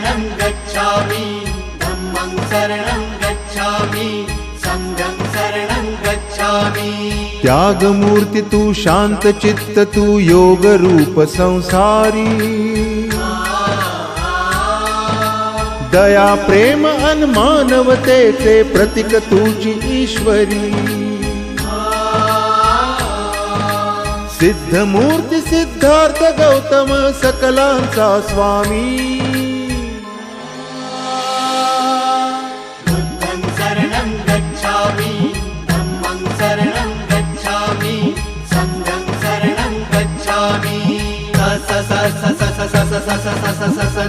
शरणं गच्छामि धम्मं शरणं गच्छामि संघं शरणं गच्छामि। त्यागमूर्ति तू शांत चित्त तू योग रूप संसारी दया प्रेम अन मानवतेचे प्रतीक तुझी ईश्वरी सिद्ध मूर्ती सिद्धार्थ गौतम सकलांचा स्वामी बुद्धं शरणं गच्छामि धम्मं शरणं गच्छामि संघं शरणं गच्छामि। स स स स स स स स स स स